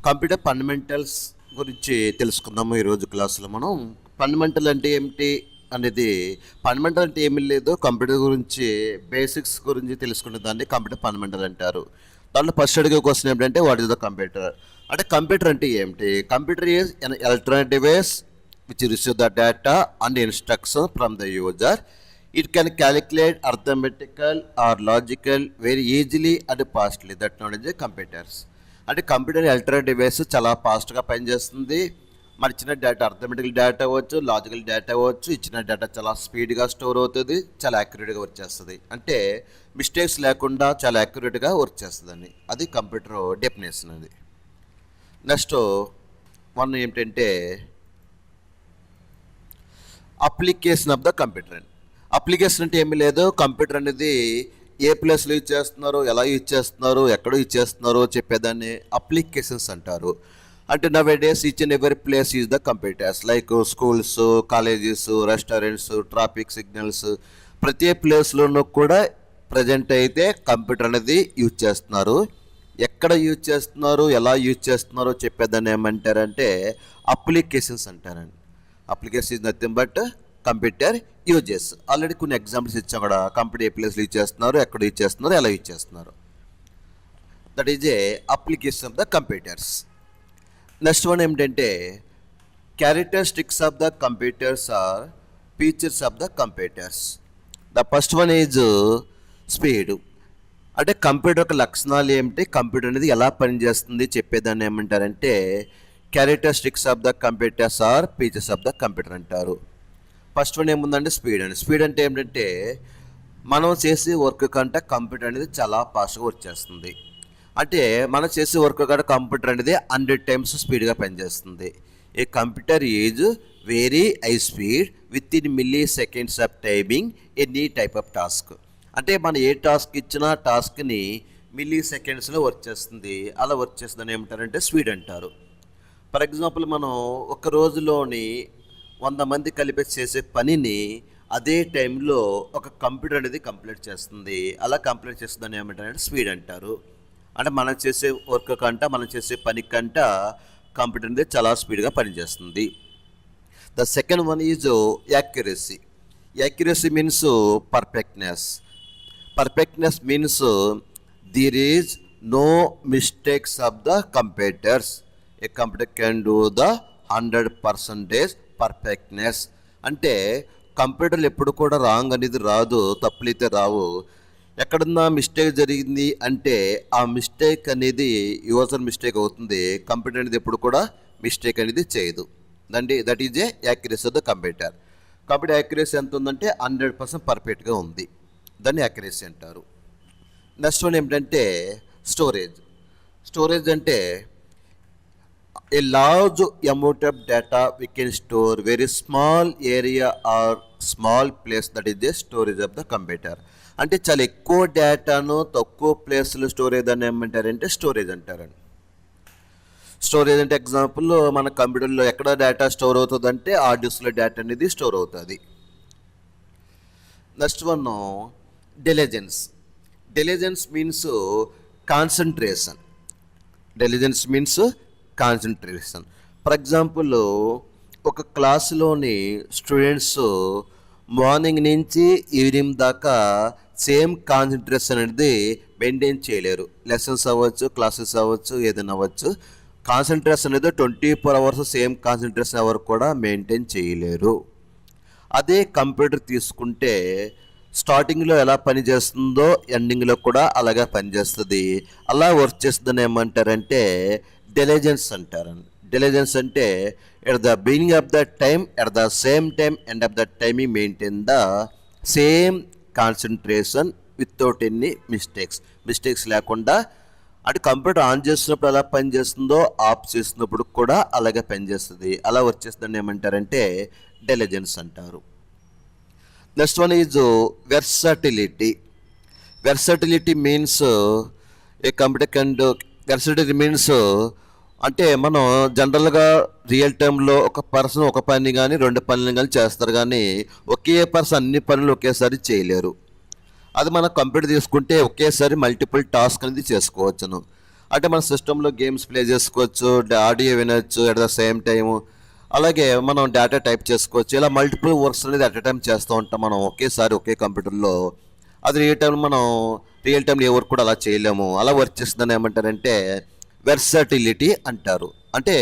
Computer fundamentals గురించి తెలుసుకుందాము ఈరోజు క్లాసులో. మనం ఫండమెంటల్ అంటే ఏమిటి అనేది, ఫండమెంటల్ అంటే ఏమీ లేదు, కంప్యూటర్ గురించి బేసిక్స్ గురించి తెలుసుకునే దాన్ని కంప్యూటర్ ఫండమెంటల్ అంటారు. దాంట్లో ఫస్ట్ అడిగే క్వశ్చన్ ఏమిటంటే వాట్ ఈస్ ద కంప్యూటర్ అంటే, కంప్యూటర్ అంటే ఏమిటి? Computer is an electronic device which receive the data and instruction from the user. It can calculate arithmetical or logical very easily and fastly. That known as computers. అంటే computer electronic device చాలా ఫాస్ట్గా పనిచేస్తుంది. మన ఇచ్చిన data arithmetical data అవ్వచ్చు, logical data అవ్వచ్చు. ఇచ్చిన data చాలా స్పీడ్గా స్టోర్ అవుతుంది, చాలా యాక్యురేట్గా వర్క్ చేస్తుంది. అంటే మిస్టేక్స్ లేకుండా చాలా యాక్యురేట్గా వర్క్ చేస్తుందని అది కంప్యూటర్ డెఫినేషన్. అది నెక్స్ట్ వన్ ఏమిటంటే application of the computer. Application అంటే ఏమీ లేదు, కంప్యూటర్ అనేది ఏ ప్లేస్లో యూజ్ చేస్తున్నారు, ఎలా యూజ్ చేస్తున్నారు, ఎక్కడ యూజ్ చేస్తున్నారు చెప్పేదాన్ని అప్లికేషన్స్ అంటారు. అంటే now days each and every place use the computers, like schools, colleges, restaurants, traffic signals, ప్రతి ప్లేస్లోనూ కూడా ప్రజెంట్ అయితే కంప్యూటర్ అనేది యూజ్ చేస్తున్నారు. ఎక్కడ యూజ్ చేస్తున్నారు, ఎలా యూజ్ చేస్తున్నారో చెప్పేదాన్ని ఏమంటారంటే అప్లికేషన్స్ అంటారండి. Application is nothing but computer uses. Already కొన్ని ఎగ్జాంపుల్స్ ఇచ్చాం కూడా, కంప్యూటర్ ఏ ప్లేస్లో యూజ్ చేస్తున్నారు, ఎక్కడ యూజ్ చేస్తున్నారు, ఎలా యూజ్ చేస్తున్నారు. That is a application of the computers. Next one ఏమిటంటే characteristics of the computers are features of the computers. The first one is speed. అంటే కంప్యూటర్ యొక్క లక్షణాలు ఏమిటి, కంప్యూటర్ అనేది ఎలా పనిచేస్తుంది చెప్పేదాన్ని ఏమంటారంటే characteristics of the computers are features of the computer అంటారు. ఫస్ట్ వన్ ఏముందంటే స్పీడ్ అండి. స్పీడ్ అంటే ఏమిటంటే మనం చేసే వర్క్ కంటే కంప్యూటర్ అనేది చాలా ఫాస్ట్గా వర్క్ చేస్తుంది. అంటే మనం చేసే వర్క్ కంటే కంప్యూటర్ అనేది 100 times స్పీడ్గా పనిచేస్తుంది. A computer is very high speed within milliseconds of timing any type of task. అంటే మనం ఏ టాస్క్ ఇచ్చినా టాస్క్ని మిల్లీ సెకండ్స్లో వర్క్ చేస్తుంది. అలా వర్క్ చేస్తుందని ఏమంటారంటే స్పీడ్ అంటారు. ఫర్ ఎగ్జాంపుల్ మనం ఒక రోజులోని 100 మంది కలిపి చేసే పనిని అదే టైంలో ఒక కంప్యూటర్ అనేది కంప్లీట్ చేస్తుంది. అలా కంప్లీట్ చేస్తుందని ఏమంటారంటే స్పీడ్ అంటారు. అంటే మనం చేసే వర్క్ కంట, మనం చేసే పని కంట కంప్యూటర్ అనేది చాలా స్పీడ్గా పనిచేస్తుంది. The second one is accuracy. Accuracy means perfectness. Perfectness means there is no mistakes of the computers. A computer can do the 100% perfectness. అంటే కంప్యూటర్లు ఎప్పుడు కూడా రాంగ్ అనేది రాదు, తప్పులైతే రావు. ఎక్కడన్నా మిస్టేక్ జరిగింది అంటే ఆ మిస్టేక్ అనేది యూజర్ మిస్టేక్ అవుతుంది. కంప్యూటర్ అనేది ఎప్పుడు కూడా మిస్టేక్ అనేది చేయదు. That is A accuracy of the computer. Computer accuracy ఎంత ఉందంటే 100% పర్ఫెక్ట్గా ఉంది. దాన్ని యాక్యురసీ అంటారు. నెక్స్ట్ వన్ ఏమిటంటే స్టోరేజ్. స్టోరేజ్ అంటే a large amount of data we can store very small area or small place. That is the storage of the computer. అంటే చాలా ఎక్కువ డేటాను తక్కువ ప్లేస్లో స్టోర్ అయ్యేదాన్ని ఏమంటారంటే స్టోరేజ్ అంటారండి. స్టోరేజ్ అంటే ఎగ్జాంపుల్ మన కంప్యూటర్లో ఎక్కడ డేటా స్టోర్ అవుతుంది అంటే హార్డ్ డిస్క్లో డేటా అనేది స్టోర్ అవుతుంది. Next one diligence. Diligence means concentration. Diligence means concentration. For example ఒక క్లాసులోని స్టూడెంట్స్ మార్నింగ్ నుంచి ఈవినింగ్ దాకా సేమ్ కాన్సన్ట్రేషన్ అనేది మెయింటైన్ చేయలేరు. లెసన్స్ అవ్వచ్చు, క్లాసెస్ అవ్వచ్చు, ఏదైనా అవ్వచ్చు. కాన్సన్ట్రేషన్ అనేది 24 hours సేమ్ కాన్సన్ట్రేషన్ ఎవరు కూడా మెయింటైన్ చేయలేరు. అదే కంప్యూటర్ తీసుకుంటే స్టార్టింగ్లో ఎలా పనిచేస్తుందో ఎండింగ్లో కూడా అలాగే పనిచేస్తుంది. అలా వర్క్ చేస్తుందని ఏమంటారంటే డెలిజెన్స్ అంటారండి. డెలిజెన్స్ అంటే at the beginning of the time, at the same time, end of the timing maintain the same concentration without any mistakes లేకుండా. అంటే కంప్యూటర్ ఆన్ చేస్తున్నప్పుడు ఎలా పనిచేస్తుందో ఆఫ్ చేస్తున్నప్పుడు కూడా అలాగే పనిచేస్తుంది. అలా వచ్చేస్తుందని ఏమంటారంటే డెలిజెన్స్ అంటారు. Next one is వెర్సటిలిటీ. వెర్సటిలిటీ means A computer can do. వెర్సటిలిటీ means అంటే మనం జనరల్గా రియల్ టైంలో ఒక పర్సన్ ఒక పని కానీ 2 పనులు కానీ చేస్తారు, కానీ ఒకే పర్సన్ అన్ని పనులు ఒకేసారి చేయలేరు. అది మన కంప్యూటర్ తీసుకుంటే ఒకేసారి మల్టిపుల్ టాస్క్ అనేది చేసుకోవచ్చును. అంటే మన సిస్టంలో గేమ్స్ ప్లే చేసుకోవచ్చు, ఆడియో వినొచ్చు ఎట్ ద సేమ్ టైము. అలాగే మనం డేటా టైప్ చేసుకోవచ్చు. ఇలా మల్టిపుల్ వర్క్స్ అనేది అట్ ఎ టైం చేస్తూ ఉంటాం మనం ఒకేసారి ఒకే కంప్యూటర్లో. అది రియల్ టైంలో ఏ వర్క్ కూడా అలా చేయలేము. అలా వర్క్ చేస్తుందని ఏమంటారంటే వెర్సటిలిటీ అంటారు. అంటే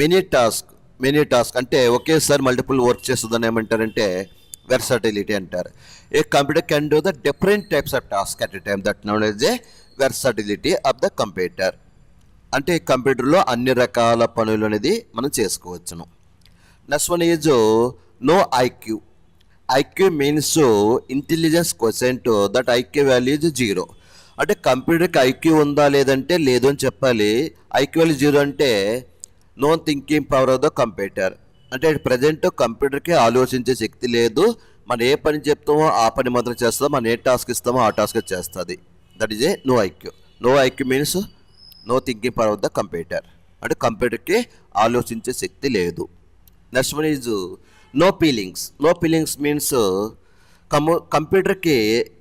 మెనీ టాస్క్ అంటే ఒకేసారి మల్టిపుల్ వర్క్ చేస్తుందని ఏమంటారంటే వెర్సటిలిటీ అంటారు. A computer can do the different types of task at a time, that known as a versatility of the computer. అంటే కంప్యూటర్లో అన్ని రకాల పనులు అనేది మనం చేసుకోవచ్చును. Next one is no IQ. IQ means intelligence quotient that IQ value is 0. అంటే కంప్యూటర్కి IQ ఉందా లేదంటే లేదు అని చెప్పాలి. ఐక్యూ వాల్యూ 0 అంటే no thinking power of the computer. అంటే ప్రజెంట్ కంప్యూటర్కి ఆలోచించే శక్తి లేదు. మనం ఏ పని చెప్తామో ఆ పని మాత్రం చేస్తాం, మనం ఏ టాస్క్ ఇస్తామో ఆ టాస్క్ చేస్తుంది. That is a no IQ. No IQ means no thinking power of the computer. అంటే కంప్యూటర్కి ఆలోచించే శక్తి లేదు. Next one is no feelings. No feelings means కంప్యూటర్కి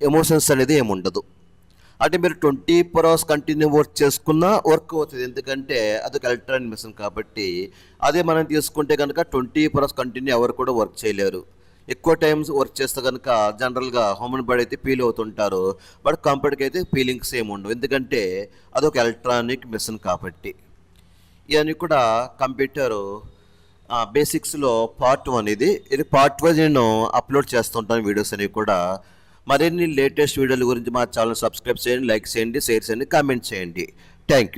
ఎమోషన్స్ అనేది ఏముండదు. అంటే మీరు 24 hours కంటిన్యూ వర్క్ చేసుకున్నా వర్క్ అవుతుంది, ఎందుకంటే అదొక ఎలక్ట్రానిక్ మిషన్ కాబట్టి. అదే మనం తీసుకుంటే కనుక 24 hours కంటిన్యూ ఎవరు కూడా వర్క్ చేయలేరు. ఎక్కువ టైమ్స్ వర్క్ చేస్తే కనుక జనరల్గా హ్యూమన్ బాడీ అయితే ఫీల్ అవుతుంటారు. బట్ కంప్యూటర్కి అయితే ఫీలింగ్స్ ఏమి ఉండవు, ఎందుకంటే అదొక ఎలక్ట్రానిక్ మిషన్ కాబట్టి. ఇవన్నీ కూడా కంప్యూటర్ బేసిక్స్లో పార్ట్ 1 ఇది పార్ట్ వైజ్ నేను అప్లోడ్ చేస్తుంటాను వీడియోస్ అనేవి కూడా. మరిన్ని లేటెస్ట్ వీడియోల గురించి మా ఛానల్ సబ్స్క్రైబ్ చేయండి, లైక్ చేయండి, షేర్ చేయండి, కామెంట్ చేయండి. Thank you.